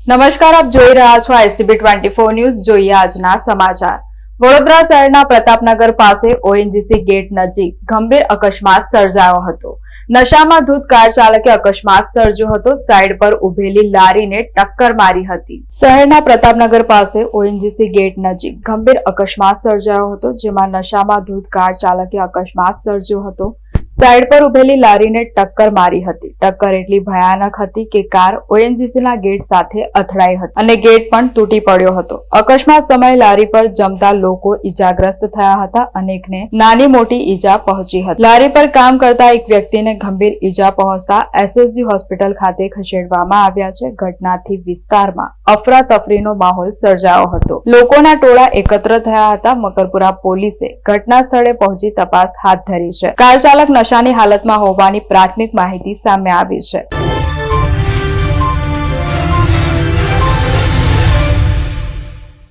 નમસ્કાર, આપ જોઈ રહ્યા છો ICB 24 ન્યૂઝ. જોઈએ આજના સમાચાર. વડોદરા શહેરના પ્રતાપનગર પાસે ONGC ગેટ નજીક ગંભીર અકસ્માત સર્જાયો હતો. નશામાં ધૂત કાર ચાલકે અકસ્માત સર્જ્યો હતો. સાઈડ પર ઉભેલી લારીને ટક્કર મારી હતી. શહેરના પ્રતાપનગર પાસે ONGC ગેટ નજીક ગંભીર અકસ્માત સર્જાયો હતો, જેમાં નશામાં ધૂત કાર ચાલકે અકસ્માત સર્જ્યો હતો. સાઈડ પર ઉભેલી લારીને ટક્કર મારી હતી. ટક્કર એટલી ભયાનક હતી કે કાર ONGC ના ગેટ સાથે અથડાઈ હતી અને ગેટ પણ તૂટી પડ્યો હતો. અકસ્માત સમયે લારી પર જમતા લોકો ઈજાગ્રસ્ત થયા હતા. અનેકને નાની મોટી ઈજા પહોંચી હતી. લારી પર કામ કરતા એક વ્યક્તિને ગંભીર ઈજા પહોંચતા SSG હોસ્પિટલ ખાતે ખસેડવામાં આવ્યા છે. ઘટનાથી વિસ્તારમાં અફરાતફરીનો માહોલ સર્જાયો હતો. લોકોના ટોળા એકત્ર થયા હતા. મકરપુરા પોલીસે ઘટના સ્થળે પહોંચી તપાસ હાથ ધરી છે. કાર ચાલક નશાની હાલતમાં હોવાની પ્રાથમિક માહિતી સામે આવી છે.